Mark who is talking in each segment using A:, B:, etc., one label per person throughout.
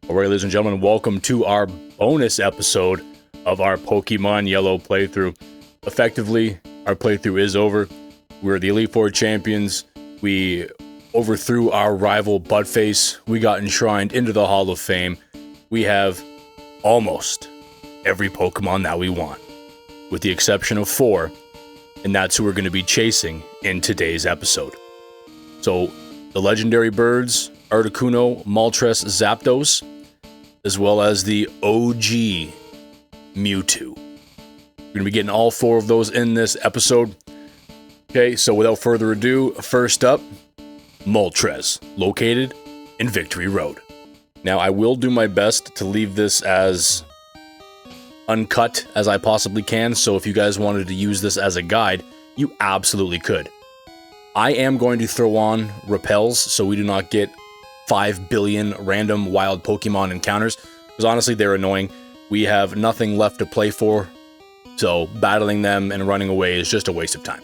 A: Alright, ladies and gentlemen, welcome to our bonus episode of our Pokemon Yellow playthrough. Effectively, our playthrough is over. We're the Elite Four champions. We overthrew our rival Butface. We got enshrined into the Hall of Fame. We have almost every Pokemon that we want, with the exception of 4, and that's who we're going to be chasing in today's episode. So, the legendary birds, Articuno, Moltres, Zapdos, as well as the OG Mewtwo. We're going to be getting all 4 of those in this episode. Okay, so without further ado, first up, Moltres, located in Victory Road. Now, I will do my best to leave this as uncut as I possibly can, so if you guys wanted to use this as a guide, you absolutely could. I am going to throw on repels so we do not get 5 billion random wild Pokemon encounters, because honestly they're annoying. We have nothing left to play for, so battling them and running away is just a waste of time.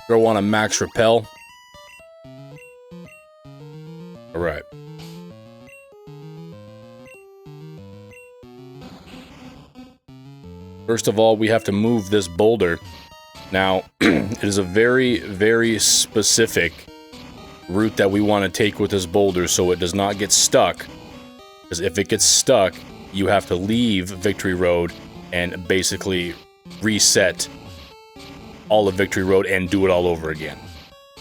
A: Throw on a max repel. Alright. First of all, we have to move this boulder. Now, it is a very, very specific route that we want to take with this boulder so it does not get stuck. Because if it gets stuck, you have to leave Victory Road and basically reset all of Victory Road and do it all over again,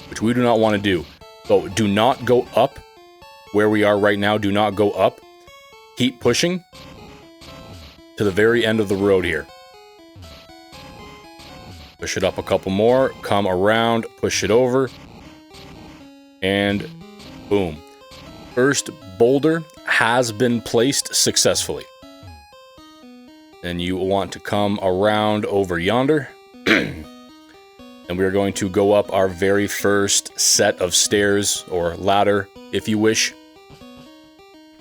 A: which we do not want to do. So do not go up where we are right now. Do not go up. Keep pushing to the very end of the road here. Push it up a couple more, come around, push it over, and boom. First boulder has been placed successfully. Then you want to come around over yonder. And we are going to go up our very first set of stairs, or ladder, if you wish,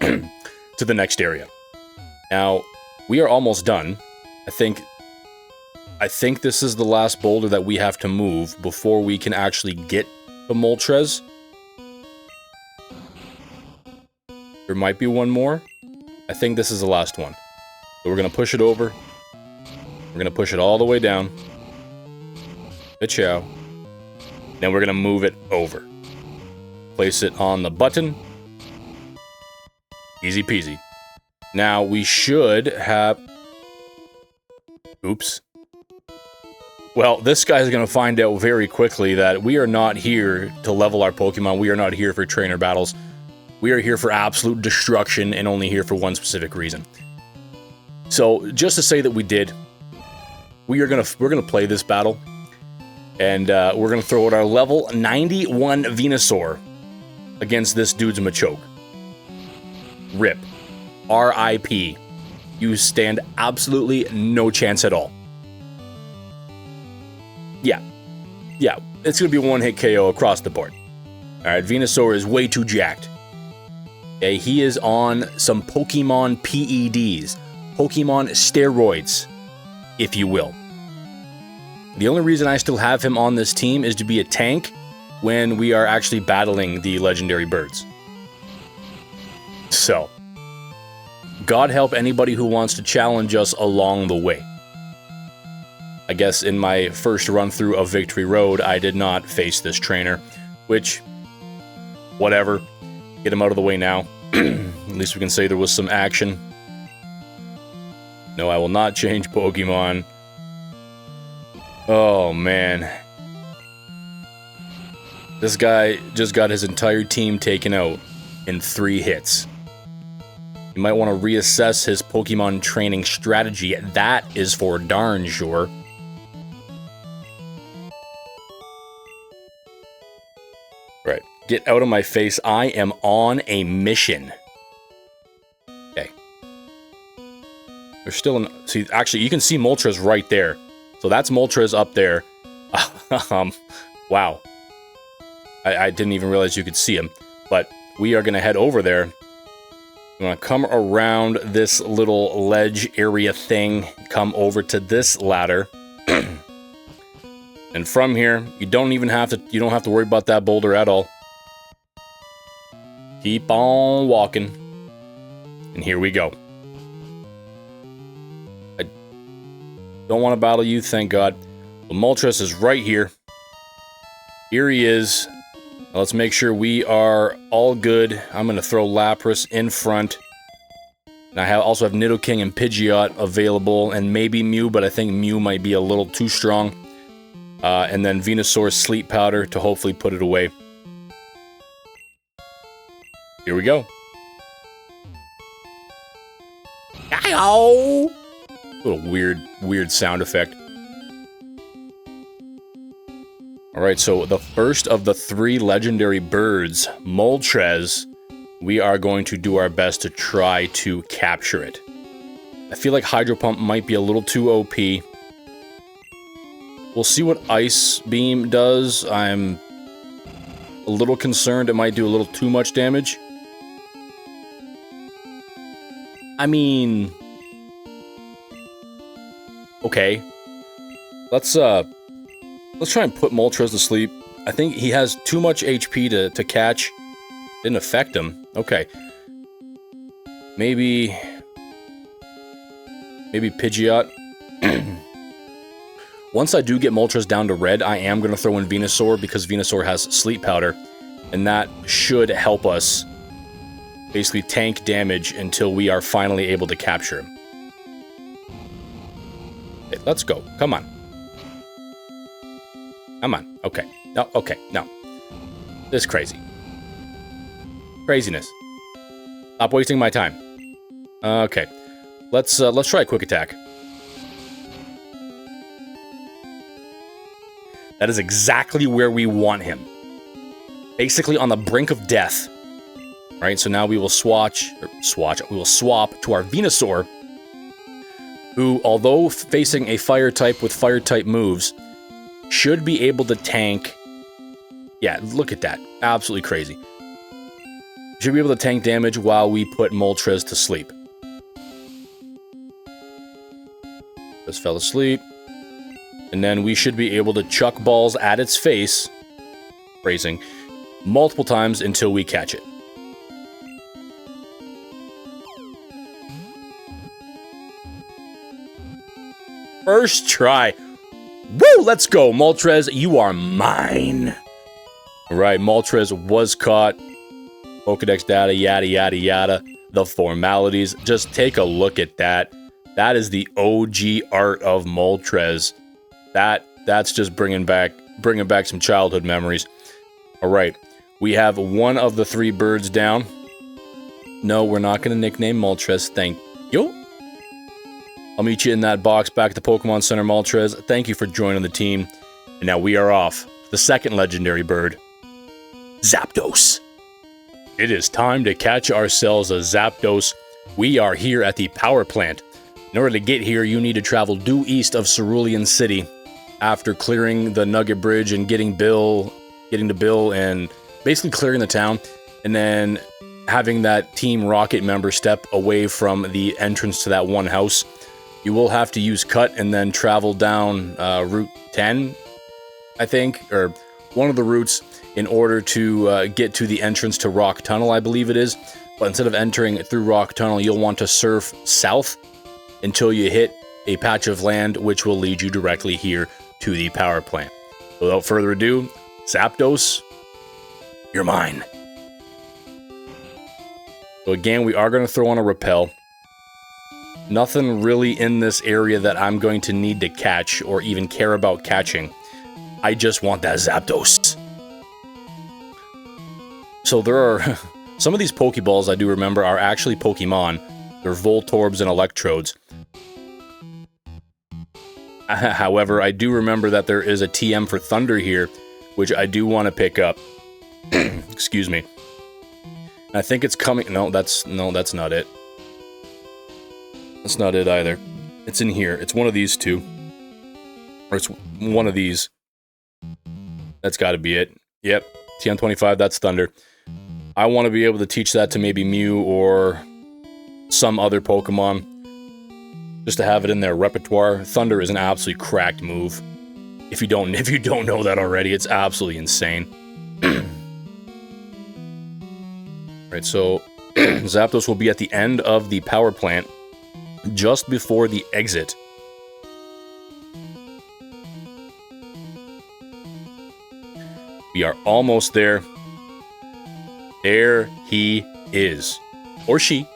A: to the next area. Now, we are almost done. I think this is the last boulder that we have to move before we can actually get to Moltres. There might be one more. I think this is the last one. So we're going to push it over. We're going to push it all the way down. Chow. Then we're going to move it over. Place it on the button. Easy peasy. Now we should have... Oops. Well, this guy is going to find out very quickly that we are not here to level our Pokemon. We are not here for trainer battles. We are here for absolute destruction and only here for one specific reason. So, just to say that we did, we're gonna play this battle, and we're gonna throw out our level 91 Venusaur against this dude's Machoke. RIP. R.I.P. You stand absolutely no chance at all. Yeah, it's gonna be a one-hit KO across the board. Alright, Venusaur is way too jacked. Okay, he is on some Pokemon PEDs. Pokemon steroids, if you will. The only reason I still have him on this team is to be a tank when we are actually battling the legendary birds. So, God help anybody who wants to challenge us along the way. I guess in my first run-through of Victory Road, I did not face this trainer, which, whatever. Get him out of the way now. At least we can say there was some action. No, I will not change Pokemon. Oh, man. This guy just got his entire team taken out in 3 hits. You might want to reassess his Pokemon training strategy. That is for darn sure. Right. Get out of my face. I am on a mission. Okay. There's still an... See, actually, you can see Moltres right there. So that's Moltres up there. Wow. I didn't even realize you could see him. But we are going to head over there. I'm going to come around this little ledge area thing. Come over to this ladder. And from here, you don't have to worry about that boulder at all. Keep on walking. And here we go. I don't want to battle you, thank God. Well, Moltres is right here. Here he is. Now let's make sure we are all good. I'm going to throw Lapras in front. And I also have Nidoking and Pidgeot available, and maybe Mew, but I think Mew might be a little too strong. And then Venusaur's Sleep Powder to hopefully put it away. Here we go. Ow! Little weird sound effect. Alright, so the first of the 3 legendary birds, Moltres, we are going to do our best to try to capture it. I feel like Hydro Pump might be a little too OP. We'll see what Ice Beam does. I'm a little concerned it might do a little too much damage. I mean... Okay. Let's try and put Moltres to sleep. I think he has too much HP to catch. Didn't affect him. Okay. Maybe Pidgeot. Once I do get Moltres down to red, I am going to throw in Venusaur because Venusaur has Sleep Powder. And that should help us basically tank damage until we are finally able to capture him. Okay, let's go. Come on. Come on. Okay. No, okay. No. This is crazy. Craziness. Stop wasting my time. Okay. Let's try a quick attack. That is exactly where we want him. Basically on the brink of death. Right, so now we will we will swap to our Venusaur, who, although facing a fire type with fire type moves, should be able to tank. Yeah, look at that. Absolutely crazy. Should be able to tank damage while we put Moltres to sleep. Just fell asleep. And then we should be able to chuck balls at its face, phrasing, multiple times until we catch it. First try. Woo! Let's go, Moltres. You are mine. All right, Moltres was caught. Pokedex data, yada, yada, yada. The formalities. Just take a look at that. That is the OG art of Moltres. That's just bringing back some childhood memories. All right, we have one of the 3 birds down. No, we're not going to nickname Moltres. Thank you. I'll meet you in that box back at the Pokemon Center, Moltres. Thank you for joining the team. And now we are off. The second legendary bird, Zapdos. It is time to catch ourselves a Zapdos. We are here at the power plant. In order to get here, you need to travel due east of Cerulean City. After clearing the Nugget Bridge and getting to Bill and basically clearing the town, and then having that Team Rocket member step away from the entrance to that one house, you will have to use Cut and then travel down Route 10, I think, or one of the routes in order to get to the entrance to Rock Tunnel, I believe it is. But instead of entering through Rock Tunnel, you'll want to surf south until you hit a patch of land, which will lead you directly here to the power plant. Without further ado, Zapdos, you're mine. So again, we are going to throw on a Repel. Nothing really in this area that I'm going to need to catch or even care about catching. I just want that Zapdos. So there are... some of these Pokeballs I do remember are actually Pokemon. They're Voltorbs and Electrodes. However, I do remember that there is a TM for Thunder here, which I do want to pick up. Excuse me. I think it's coming... No, that's not it. That's not it either. It's in here. It's one of these two. Or it's one of these. That's got to be it. Yep. TM25, that's Thunder. I want to be able to teach that to maybe Mew or some other Pokemon. Just to have it in their repertoire. Thunder is an absolutely cracked move. If you don't know that already, it's absolutely insane. Right, so Zapdos will be at the end of the power plant, just before the exit. We are almost there. There he is. Or she.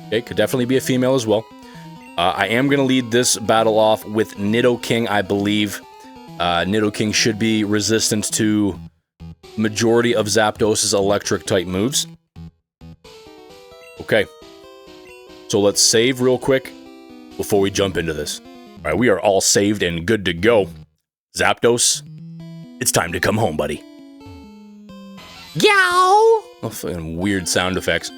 A: Okay, could definitely be a female as well. I am going to lead this battle off with Nidoking, I believe. Nidoking should be resistant to majority of Zapdos' electric-type moves. Okay. So let's save real quick before we jump into this. All right, we are all saved and good to go. Zapdos, it's time to come home, buddy. Yow! Oh, fucking weird sound effects.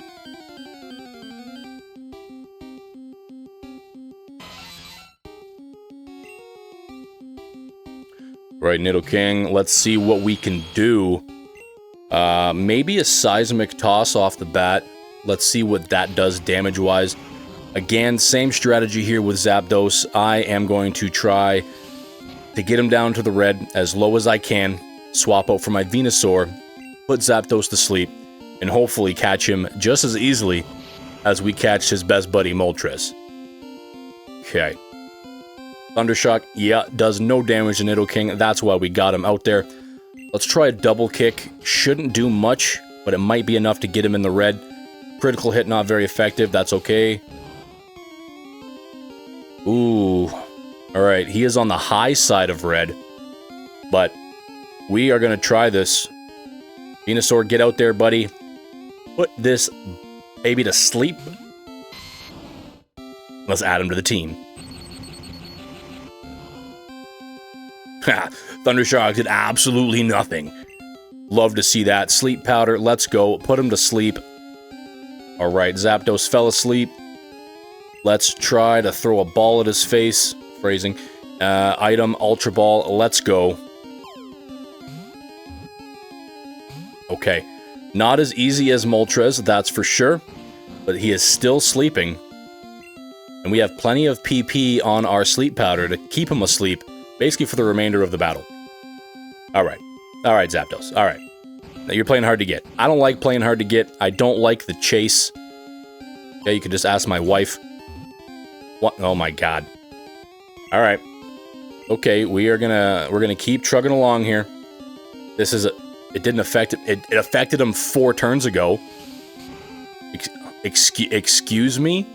A: Right, Nidoking, let's see what we can do. Maybe a Seismic Toss off the bat. Let's see what that does damage-wise. Again, same strategy here with Zapdos. I am going to try to get him down to the red as low as I can, swap out for my Venusaur, put Zapdos to sleep, and hopefully catch him just as easily as we catch his best buddy, Moltres. Okay. Thundershock, yeah, does no damage to Nidoking. That's why we got him out there. Let's try a double kick. Shouldn't do much, but it might be enough to get him in the red. Critical hit, not very effective. That's okay. Ooh. Alright, he is on the high side of red. But we are going to try this. Venusaur, get out there, buddy. Put this baby to sleep. Let's add him to the team. Ha! Thundershock did absolutely nothing. Love to see that. Sleep powder, let's go. Put him to sleep. Alright, Zapdos fell asleep. Let's try to throw a ball at his face. Phrasing. Item, Ultra Ball, let's go. Okay. Not as easy as Moltres, that's for sure. But he is still sleeping. And we have plenty of PP on our sleep powder to keep him asleep. Basically for the remainder of the battle. Alright. Alright, Zapdos. Alright. Now you're playing hard to get. I don't like playing hard to get. I don't like the chase. Yeah, you could just ask my wife. What? Oh my god. Alright. Okay, we're gonna keep trucking along here. This is it didn't affect it. It affected him 4 turns ago. Excuse me?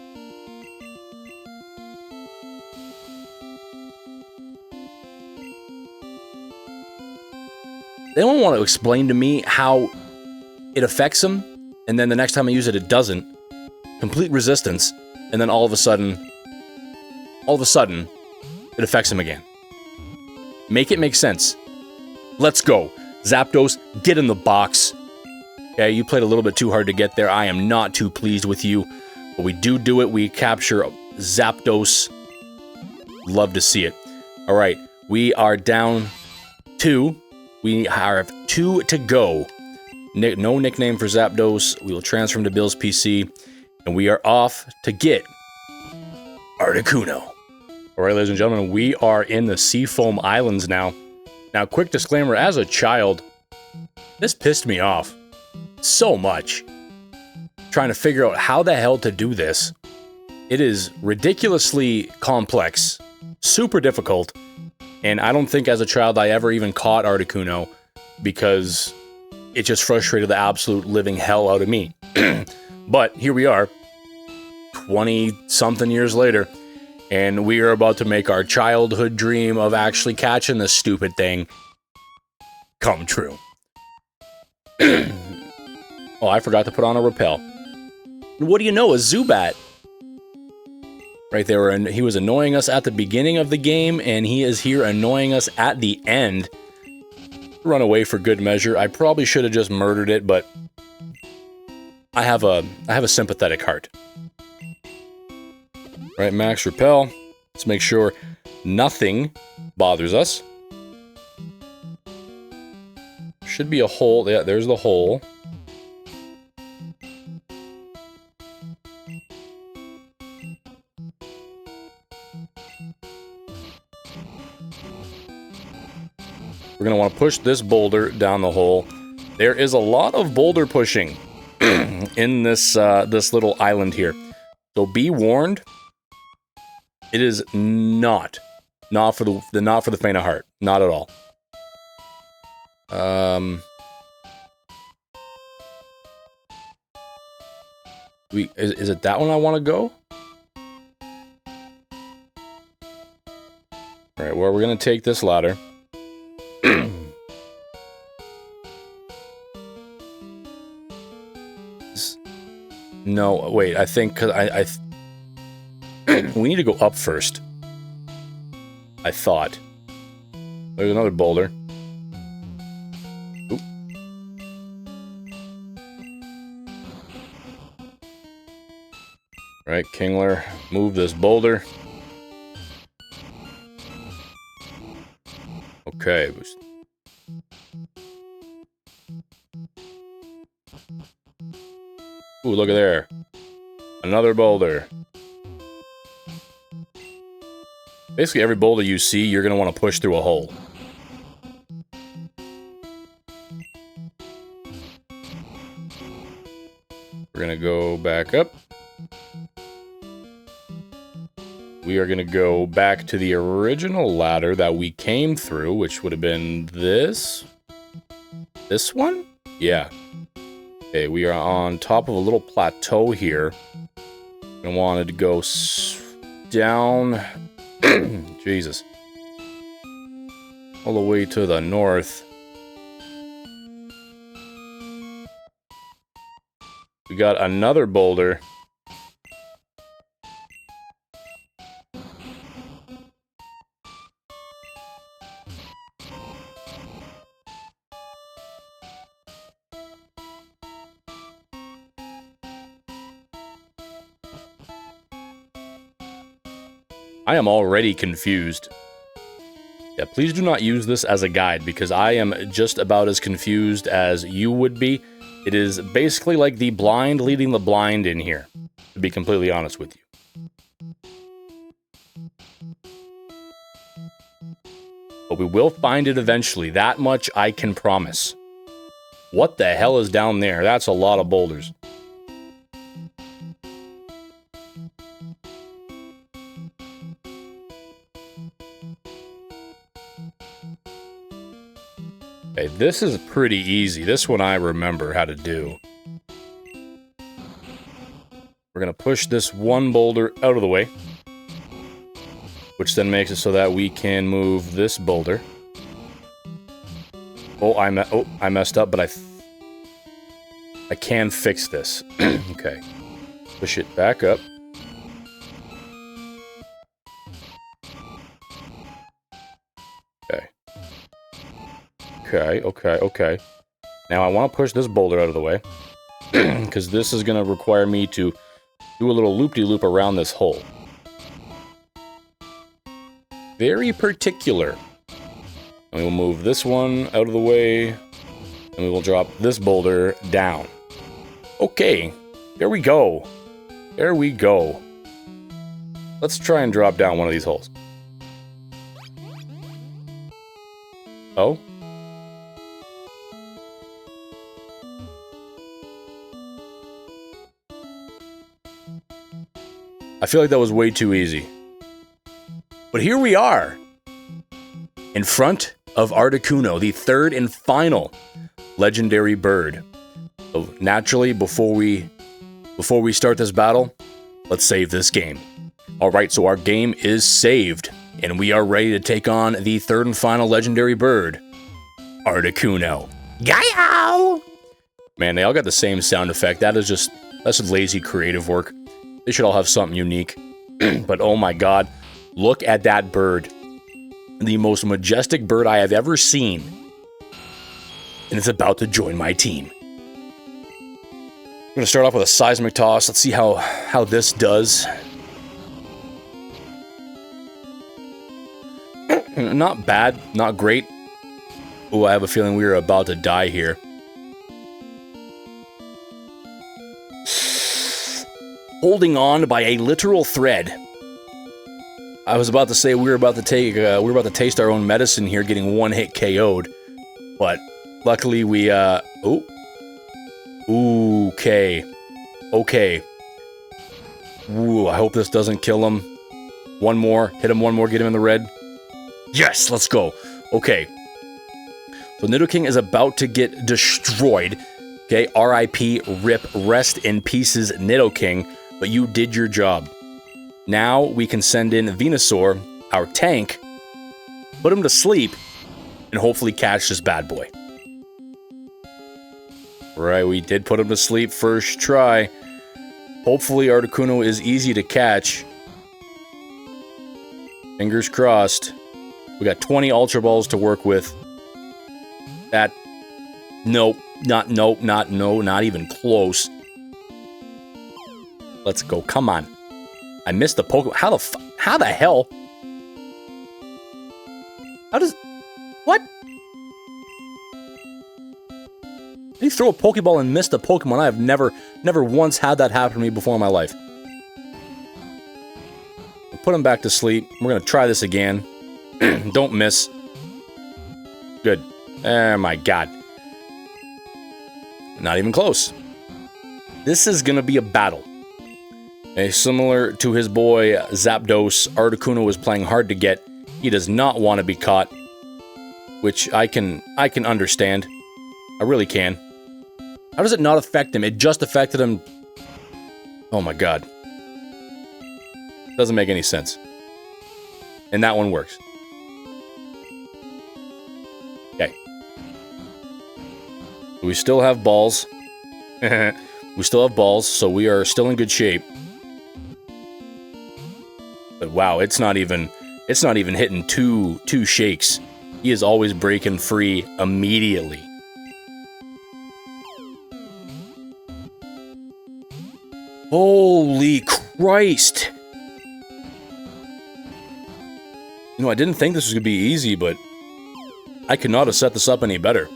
A: They don't want to explain to me how it affects him, and then the next time I use it, it doesn't. Complete resistance, and then all of a sudden, it affects him again. Make it make sense. Let's go. Zapdos, get in the box. Okay, you played a little bit too hard to get there. I am not too pleased with you, but we do it. We capture Zapdos. Love to see it. All right, we are down 2. We have 2 to go. No nickname for Zapdos. We will transfer him to Bill's PC. And we are off to get Articuno. All right, ladies and gentlemen, we are in the Seafoam Islands now. Now, quick disclaimer, as a child, this pissed me off so much. Trying to figure out how the hell to do this. It is ridiculously complex, super difficult. And I don't think as a child I ever even caught Articuno because it just frustrated the absolute living hell out of me. But here we are, 20-something years later, and we are about to make our childhood dream of actually catching this stupid thing come true. Oh, I forgot to put on a repel. What do you know, a Zubat? Right there, and he was annoying us at the beginning of the game, and he is here annoying us at the end. Run away for good measure. I probably should have just murdered it, but I have a sympathetic heart. Right, max repel. Let's make sure nothing bothers us. Should be a hole. Yeah, there's the hole. We're going to want to push this boulder down the hole. There is a lot of boulder pushing in this this little island here. So be warned, it is not for the faint of heart, not at all. Is it that one I want to go? All right, well, we're gonna take this ladder. No, wait, I think, because we need to go up first. I thought. There's another boulder. Oop. Right, Kingler, move this boulder. Okay. Ooh, look at there. Another boulder. Basically, every boulder you see, you're going to want to push through a hole. We're going to go back up. We are going to go back to the original ladder that we came through, which would have been this. This one? Yeah. Okay, we are on top of a little plateau here. I wanted to go down... Jesus. All the way to the north. We got another boulder. I am already confused. Yeah, please do not use this as a guide, because I am just about as confused as you would be. It is basically like the blind leading the blind in here, to be completely honest with you. But we will find it eventually. That much I can promise. What the hell is down there? That's a lot of boulders. Okay, this is pretty easy. This one I remember how to do. We're going to push this one boulder out of the way, which then makes it so that we can move this boulder. Oh, I messed up, but I can fix this. Okay. Push it back up. Okay. Now I want to push this boulder out of the way, because this is going to require me to do a little loop-de-loop around this hole. Very particular. And we will move this one out of the way, and we will drop this boulder down. Okay, there we go. There we go. Let's try and drop down one of these holes. Oh? I feel like that was way too easy. But here we are, in front of Articuno, the third and final legendary bird. So naturally, before we start this battle, let's save this game. Alright, so our game is saved, and we are ready to take on the third and final legendary bird, Articuno. Yow! Man, they all got the same sound effect. That's just lazy creative work. They should all have something unique. But oh my god, look at that bird. The most majestic bird I have ever seen. And it's about to join my team. I'm going to start off with a seismic toss. Let's see how this does. Not bad, not great. Oh, I have a feeling we are about to die here. Holding on by a literal thread. I was about to say we're about to taste our own medicine here, getting one hit KO'd, but luckily we okay. Okay. Ooh, I hope this doesn't kill him. One more. Hit him one more. Get him in the red. Yes, let's go. Okay. So Nidoking is about to get destroyed. Okay, RIP, RIP, rest in pieces, Nidoking. But you did your job. Now we can send in Venusaur, our tank, put him to sleep, and hopefully catch this bad boy. Right, we did put him to sleep first try. Hopefully Articuno is easy to catch. Fingers crossed. We got 20 Ultra Balls to work with. That... Nope. Not even close. Let's go. Come on. I missed the Pokemon. How the hell? How does... What? Did he throw a Pokeball and miss the Pokemon? I have never once had that happen to me before in my life. Put him back to sleep. We're going to try this again. Don't miss. Good. Oh my god. Not even close. This is going to be a battle. Similar to his boy Zapdos, Articuno is playing hard to get. He does not want to be caught. Which I can understand. I really can. How does it not affect him? It just affected him. Oh my god. Doesn't make any sense. And that one works. Okay. We still have balls. We still have balls, so we are still in good shape. But wow, it's not even hitting two shakes. He is always breaking free immediately. Holy Christ! You know, I didn't think this was going to be easy, but I could not have set this up any better.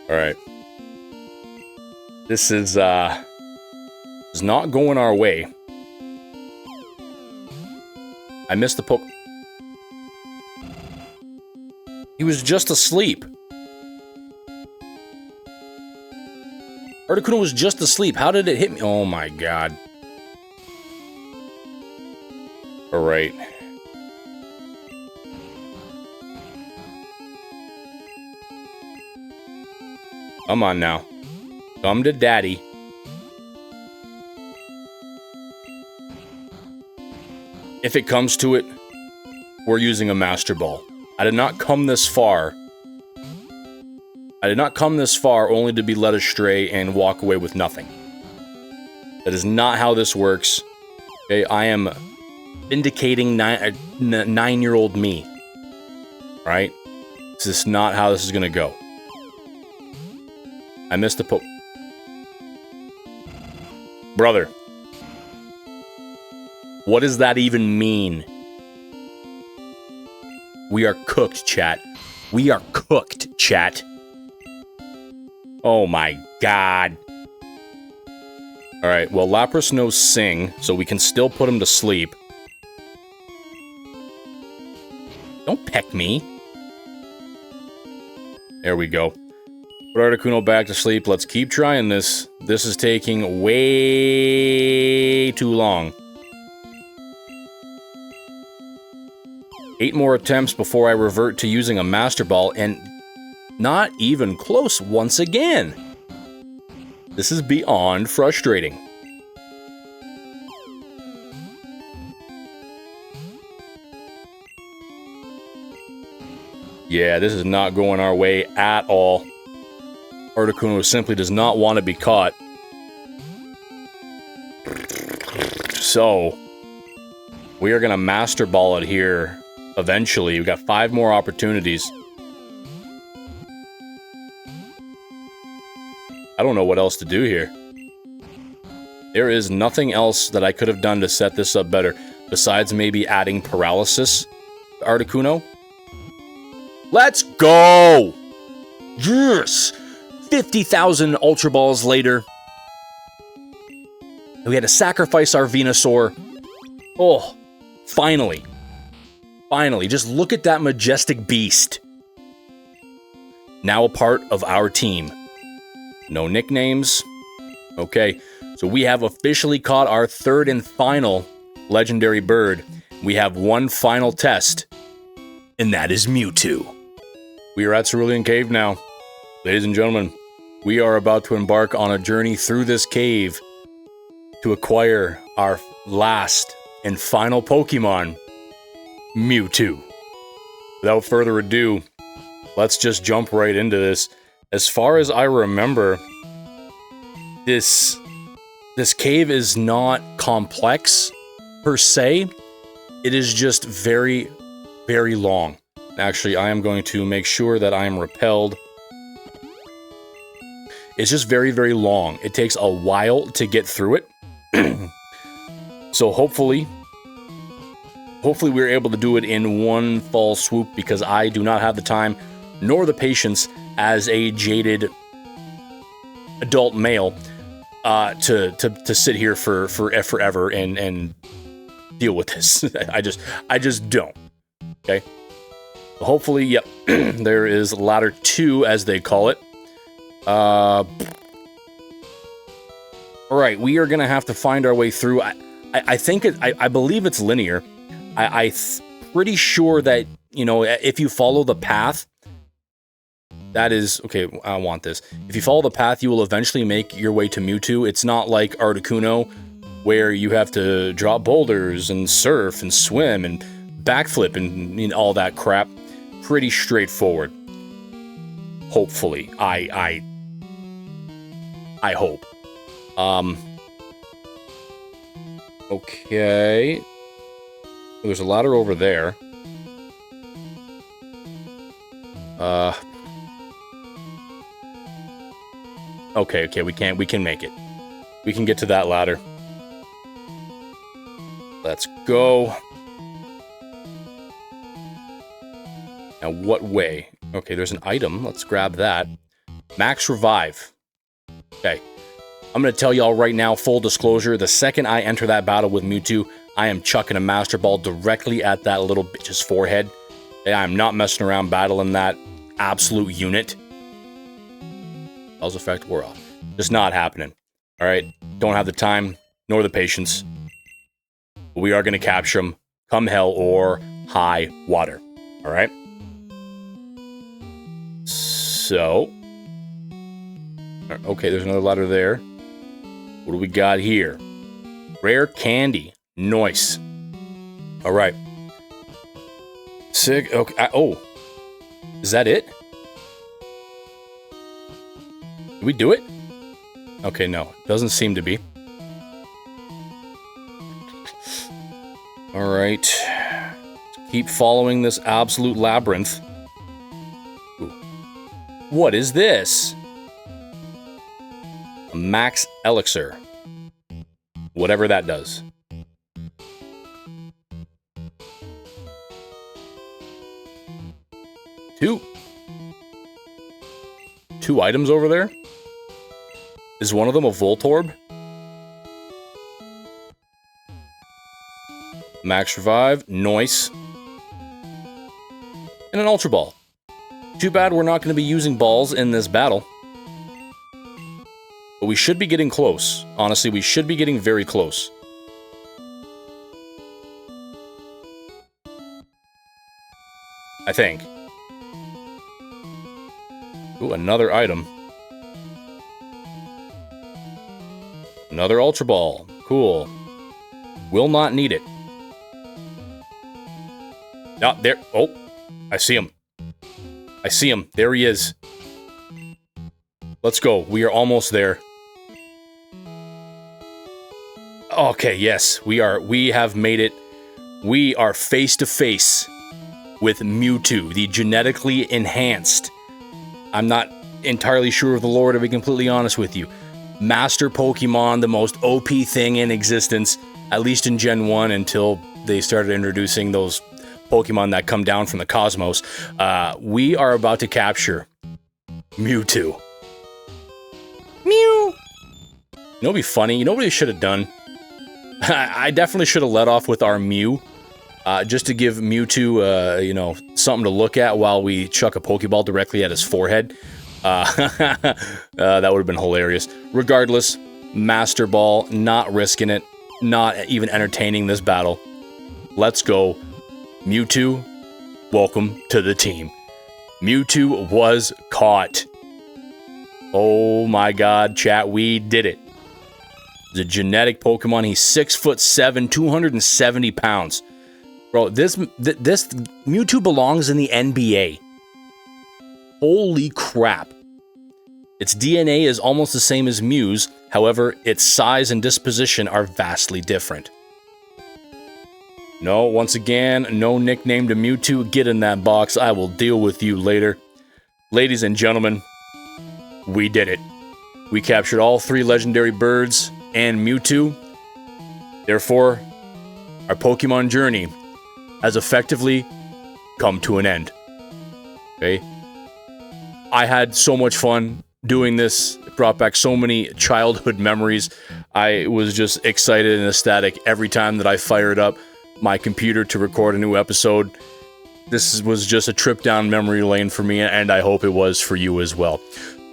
A: Alright. This is not going our way. I missed the poke. He was just asleep. Articuno was just asleep. How did it hit me? Oh my god. Alright. Come on now. Come to daddy. If it comes to it, we're using a Master Ball. I did not come this far. I did not come this far only to be led astray and walk away with nothing. That is not how this works. Okay, I am vindicating nine-year-old me. Right? This is not how this is gonna go. I missed the poke. Brother. What does that even mean? We are cooked, chat. We are cooked, chat. Oh my god. Alright, well, Lapras knows Sing, so we can still put him to sleep. Don't peck me. There we go. Put Articuno back to sleep. Let's keep trying this. This is taking way too long. 8 more attempts before I revert to using a Master Ball, and not even close once again. This is beyond frustrating. Yeah, this is not going our way at all. Articuno simply does not want to be caught. So, we are going to Master Ball it here eventually. We've got 5 more opportunities. I don't know what else to do here. There is nothing else that I could have done to set this up better, besides maybe adding paralysis to Articuno. Let's go! Yes! 50,000 Ultra Balls later. We had to sacrifice our Venusaur. Oh, finally. Finally, just look at that majestic beast. now a part of our team. No nicknames. Okay, so we have officially caught our third and final legendary bird. We have one final test, and that is Mewtwo. We are at Cerulean Cave now. Ladies and gentlemen, we are about to embark on a journey through this cave to acquire our last and final Pokemon, Mewtwo. Without further ado, let's just jump right into this. As far as I remember, this cave is not complex per se. It is just very, very long. Actually, I am going to make sure that I am repelled. It's just very, very long. It takes a while to get through it. So hopefully we're able to do it in one fall swoop, because I do not have the time nor the patience as a jaded adult male to sit here for forever and deal with this. I just don't. Okay. Hopefully, yep. There is ladder 2, as they call it. All right, we are gonna have to find our way through. I think I believe it's linear. I'm pretty sure that, you know, if you follow the path, that is okay. I want this. If you follow the path, you will eventually make your way to Mewtwo. It's not like Articuno, where you have to drop boulders and surf and swim and backflip and, you know, all that crap. Pretty straightforward. Hopefully, I hope. Okay. There's a ladder over there. Okay, we can make it. We can get to that ladder. Let's go. Now, what way? Okay, there's an item. Let's grab that. Max Revive. Okay. I'm going to tell y'all right now, full disclosure, the second I enter that battle with Mewtwo, I am chucking a Master Ball directly at that little bitch's forehead. I'm not messing around battling that absolute unit. Spell's effect wore off. Just not happening. Alright, don't have the time, nor the patience. But we are going to capture him, come hell or high water. Alright? So... okay, there's another ladder there. What do we got here? Rare candy. Nice. Alright. Sick. Okay. Oh. Is that it? Did we do it? Okay, no. Doesn't seem to be. Alright. Keep following this absolute labyrinth. Ooh. What is this? A max elixir. Whatever that does. Two items over there? Is one of them a Voltorb? Max Revive. Nice. And an Ultra Ball. Too bad we're not going to be using balls in this battle. But we should be getting close. Honestly, we should be getting very close. I think. Ooh, another item. Another Ultra Ball. Cool. Will not need it. Ah, there. Oh, I see him. I see him. There he is. Let's go. We are almost there. Okay, yes. We have made it. We are face to face with Mewtwo, the genetically enhanced. I'm not entirely sure of the lore, to be completely honest with you. Master Pokemon, the most OP thing in existence, at least in Gen 1, until they started introducing those Pokemon that come down from the cosmos. We are about to capture Mewtwo. Mew! You know what'd be funny? You know what we should have done? I definitely should have let off with our Mew. just to give Mewtwo, you know, something to look at while we chuck a Pokeball directly at his forehead. That would have been hilarious. Regardless, Master Ball, not risking it, not even entertaining this battle. Let's go. Mewtwo, welcome to the team. Mewtwo was caught. Oh my god, chat, we did it. It's a genetic Pokemon. He's 6'7", 270 pounds. Bro, this Mewtwo belongs in the NBA. Holy crap. Its DNA is almost the same as Mew's, however, its size and disposition are vastly different. No, once again, no nickname to Mewtwo. Get in that box. I will deal with you later. Ladies and gentlemen, we did it. We captured all 3 legendary birds and Mewtwo. Therefore, our Pokemon journey has effectively come to an end. Okay? I had so much fun doing this. It brought back so many childhood memories. I was just excited and ecstatic every time that I fired up my computer to record a new episode. This was just a trip down memory lane for me, and I hope it was for you as well.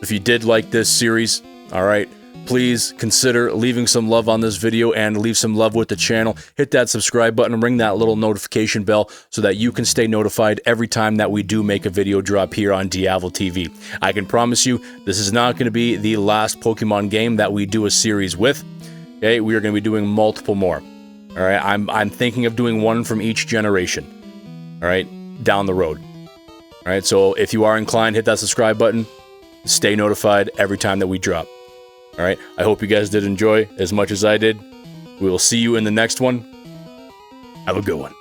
A: If you did like this series, alright, please consider leaving some love on this video and leave some love with the channel. Hit that subscribe button and ring that little notification bell so that you can stay notified every time that we do make a video drop here on Diavel TV. I can promise you, this is not going to be the last Pokemon game that we do a series with. Okay, we are going to be doing multiple more. All right, I'm thinking of doing one from each generation. All right, down the road. All right, so if you are inclined, hit that subscribe button. Stay notified every time that we drop. All right, I hope you guys did enjoy as much as I did. We will see you in the next one. Have a good one.